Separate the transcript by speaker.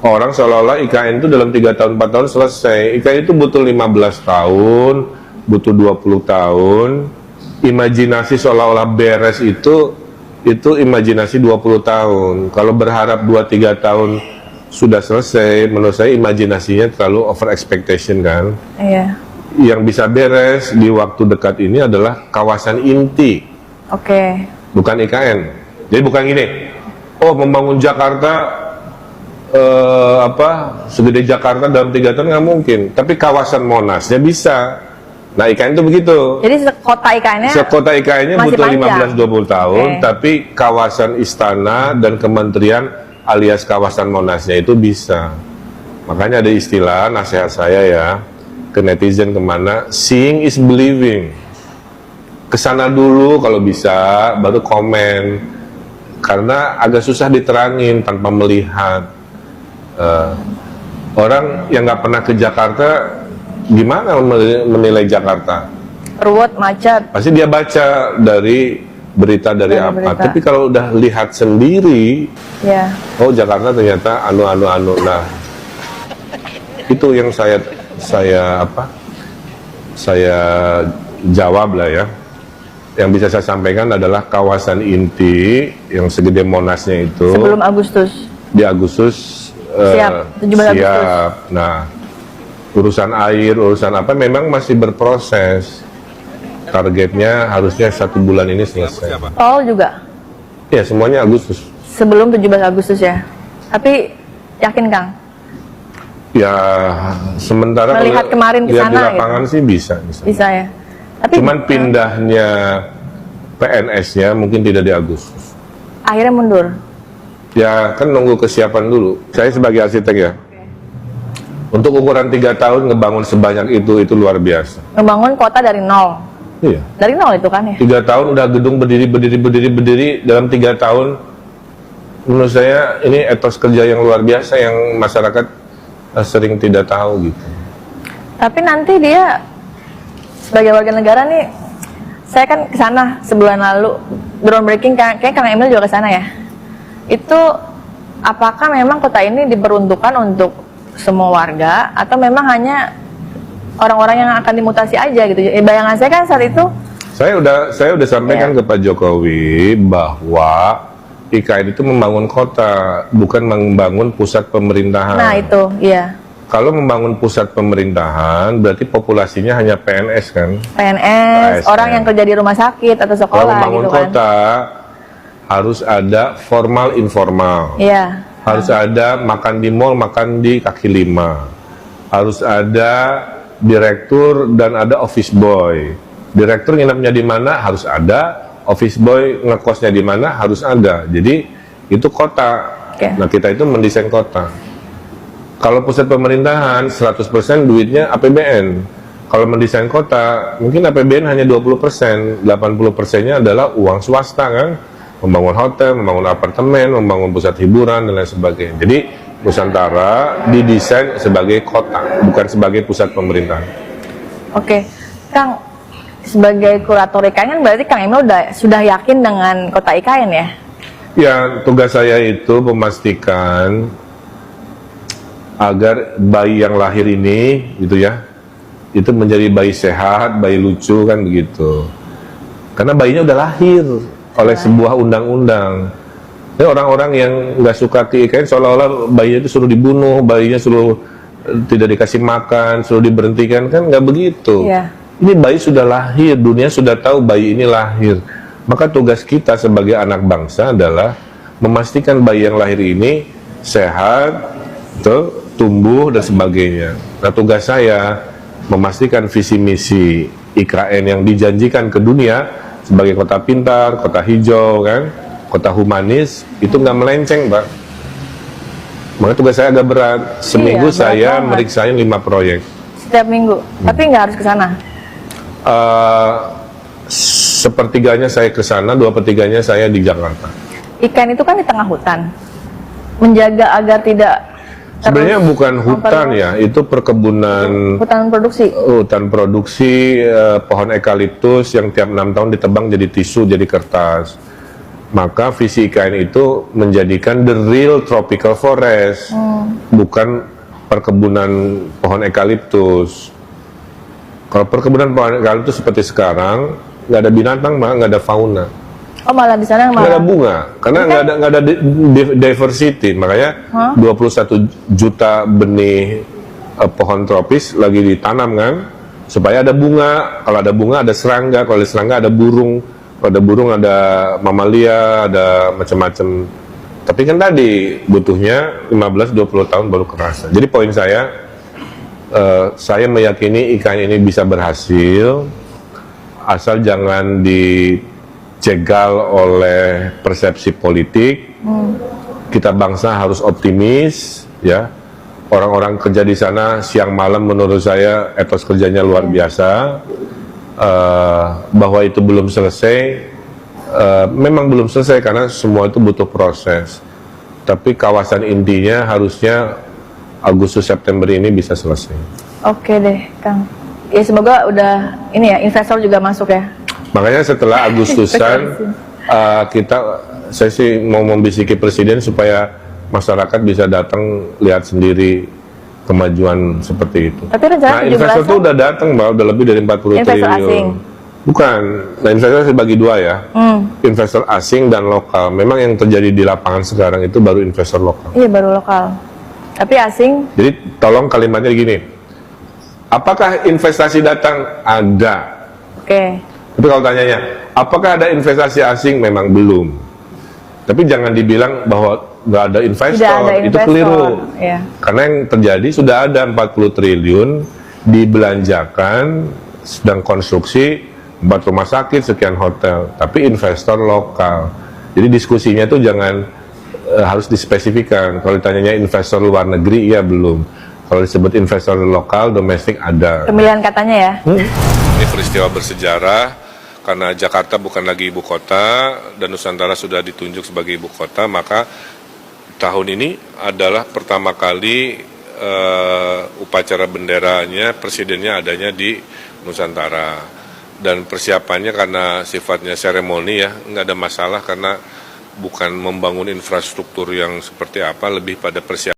Speaker 1: Orang seolah-olah IKN itu dalam 3 tahun 4 tahun selesai. IKN itu butuh 15 tahun, butuh 20 tahun. Imajinasi seolah-olah beres itu imajinasi 20 tahun. Kalau berharap 2-3 tahun sudah selesai, menurut saya imajinasinya terlalu over expectation kan.
Speaker 2: Iya.
Speaker 1: Yang bisa beres di waktu dekat ini adalah kawasan inti.
Speaker 2: Oke.
Speaker 1: Bukan IKN. Jadi bukan gini. Oh, membangun Jakarta segede Jakarta dalam 3 tahun nggak mungkin. Tapi kawasan Monasnya bisa. Nah, IKN itu begitu.
Speaker 2: Jadi sekota IKN-nya
Speaker 1: butuh
Speaker 2: panjang.
Speaker 1: 15-20 tahun, tapi kawasan istana dan kementerian alias kawasan Monasnya itu bisa. Makanya ada istilah nasihat saya ya ke netizen kemana, seeing is believing. Kesana dulu kalau bisa, baru komen. Karena agak susah diterangin tanpa melihat. Orang yang nggak pernah ke Jakarta gimana menilai Jakarta?
Speaker 2: Ruwet, macet.
Speaker 1: Pasti dia baca dari berita dari apa.
Speaker 2: Berita.
Speaker 1: Tapi kalau udah lihat sendiri,
Speaker 2: Ya.
Speaker 1: oh Jakarta ternyata anu. Nah, itu yang saya jawab lah ya. Yang bisa saya sampaikan adalah kawasan inti yang segede Monasnya itu.
Speaker 2: Sebelum Agustus.
Speaker 1: Di Agustus
Speaker 2: Siap, 17 Agustus.
Speaker 1: Nah, urusan air, urusan apa memang masih berproses. Targetnya harusnya 1 bulan ini selesai.
Speaker 2: Tol juga?
Speaker 1: Ya, semuanya Agustus.
Speaker 2: Sebelum 17 Agustus ya? Tapi yakin Kang?
Speaker 1: Ya, sementara
Speaker 2: Melihat kemarin ke
Speaker 1: lihat di
Speaker 2: sana
Speaker 1: lapangan
Speaker 2: gitu.
Speaker 1: sih bisa.
Speaker 2: Bisa ya? Tapi
Speaker 1: Cuman pindahnya PNS-nya mungkin tidak di Agustus.
Speaker 2: akhirnya mundur?
Speaker 1: Ya, kan nunggu kesiapan dulu. Saya sebagai arsitek ya. Untuk ukuran 3 tahun ngebangun sebanyak itu luar biasa.
Speaker 2: Membangun kota dari nol?
Speaker 1: Iya.
Speaker 2: Dari nol itu kan ya?
Speaker 1: 3 tahun udah gedung berdiri dalam 3 tahun. Menurut saya ini etos kerja yang luar biasa yang masyarakat sering tidak tahu gitu.
Speaker 2: Tapi nanti dia sebagai warga negara nih, saya kan ke sana sebulan lalu groundbreaking, kayak Kang Emil juga ke sana ya. Itu apakah memang kota ini diperuntukkan untuk semua warga atau memang hanya orang-orang yang akan dimutasi aja gitu? Bayangan saya kan saat itu
Speaker 1: Saya udah sampaikan ke Pak Jokowi bahwa IKN itu membangun kota, bukan membangun pusat pemerintahan.
Speaker 2: Nah itu, iya.
Speaker 1: Kalau membangun pusat pemerintahan, berarti populasinya hanya PNS kan?
Speaker 2: PNS, orang yang kerja di rumah sakit atau
Speaker 1: Kalau
Speaker 2: sekolah
Speaker 1: membangun
Speaker 2: gitu kan?
Speaker 1: kota, harus ada formal informal.
Speaker 2: Iya.
Speaker 1: Harus ada makan di mall, makan di kaki lima. Harus ada direktur dan ada office boy. Direktur nginepnya di mana harus ada, office boy ngekosnya di mana harus ada. Jadi itu kota.
Speaker 2: Oke.
Speaker 1: Nah, kita itu mendesain kota. Kalau pusat pemerintahan 100% duitnya APBN. Kalau mendesain kota, mungkin APBN hanya 20%, 80%-nya adalah uang swasta kan. Membangun hotel, membangun apartemen, membangun pusat hiburan, dan lain sebagainya. Jadi, Nusantara didesain sebagai kota, bukan sebagai pusat pemerintahan.
Speaker 2: Oke, Kang, sebagai kurator IKN berarti Kang Emil sudah yakin dengan kota IKN ya?
Speaker 1: Ya, tugas saya itu memastikan agar bayi yang lahir ini, gitu ya, itu menjadi bayi sehat, bayi lucu kan begitu. Karena bayinya udah lahir oleh sebuah undang-undang. Ini orang-orang yang nggak suka ke IKN seolah-olah bayinya itu suruh dibunuh, bayinya suruh tidak dikasih makan, suruh diberhentikan, kan nggak begitu.
Speaker 2: Iya.
Speaker 1: Ini bayi sudah lahir, dunia sudah tahu bayi ini lahir. Maka tugas kita sebagai anak bangsa adalah memastikan bayi yang lahir ini sehat, tumbuh dan sebagainya. Nah, tugas saya memastikan visi misi IKN yang dijanjikan ke dunia sebagai kota pintar, kota hijau kan, kota humanis itu nggak melenceng, Pak. Makanya tugas saya agak berat. Seminggu
Speaker 2: Iya, berat
Speaker 1: saya
Speaker 2: banget.
Speaker 1: meriksain 5 proyek.
Speaker 2: Setiap minggu, tapi nggak harus ke sana.
Speaker 1: Sepertiganya saya ke sana, 2/3 saya di Jakarta.
Speaker 2: IKN itu kan di tengah hutan, menjaga agar tidak
Speaker 1: Sebenarnya
Speaker 2: terus
Speaker 1: bukan hutan ya, itu perkebunan
Speaker 2: hutan produksi.
Speaker 1: hutan produksi pohon eukaliptus yang tiap 6 tahun ditebang jadi tisu, jadi kertas. maka visi IKN itu menjadikan the real tropical forest, bukan perkebunan pohon eukaliptus. Kalau perkebunan pohon eukaliptus seperti sekarang, nggak ada binatang, nggak ada fauna.
Speaker 2: Oh malah di sana
Speaker 1: Nggak ada
Speaker 2: malah.
Speaker 1: bunga, karena nggak ada diversity. Makanya 21 juta benih pohon tropis lagi ditanam kan, supaya ada bunga. Kalau ada bunga ada serangga, kalau ada serangga ada burung, kalau ada burung ada mamalia, ada macam-macam. Tapi kan tadi butuhnya 15-20 tahun baru kerasa. Jadi poin saya meyakini IKN ini bisa berhasil, asal jangan dicegal oleh persepsi politik. Kita bangsa harus optimis, ya. Orang-orang kerja di sana siang malam menurut saya etos kerjanya luar biasa. Bahwa itu belum selesai, memang belum selesai karena semua itu butuh proses. Tapi kawasan intinya harusnya Agustus September ini bisa selesai.
Speaker 2: Oke deh, Kang. Ya semoga udah ini ya investor juga masuk ya.
Speaker 1: Makanya setelah Agustusan saya sih mau membisiki presiden supaya masyarakat bisa datang lihat sendiri kemajuan seperti itu.
Speaker 2: Tapi rencana
Speaker 1: Nah, investor itu udah datang, Mbak, udah lebih dari 40
Speaker 2: Investor
Speaker 1: triliun.
Speaker 2: asing?
Speaker 1: Bukan, nah investor bagi dua ya, investor asing dan lokal. Memang yang terjadi di lapangan sekarang itu baru investor lokal.
Speaker 2: Iya baru lokal. Tapi asing?
Speaker 1: Jadi tolong kalimatnya gini, apakah investasi datang? Ada.
Speaker 2: Oke.
Speaker 1: Tapi kalau tanyanya, apakah ada investasi asing? Memang belum. Tapi jangan dibilang bahwa nggak ada investor,
Speaker 2: Tidak ada
Speaker 1: itu
Speaker 2: investor.
Speaker 1: keliru.
Speaker 2: Ya.
Speaker 1: Karena yang terjadi sudah ada 40 triliun dibelanjakan, sedang konstruksi 4 rumah sakit, sekian hotel, tapi investor lokal. Jadi diskusinya tuh jangan harus dispesifikan. Kalau ditanyanya investor luar negeri, ya belum. Kalau disebut investor lokal, domestik ada.
Speaker 2: Pemilihan katanya ya.
Speaker 1: Ini peristiwa bersejarah karena Jakarta bukan lagi ibu kota dan Nusantara sudah ditunjuk sebagai ibu kota, maka tahun ini adalah pertama kali upacara benderanya, presidennya adanya di Nusantara. Dan persiapannya karena sifatnya seremoni ya, nggak ada masalah karena bukan membangun infrastruktur yang seperti apa, lebih pada persiapan.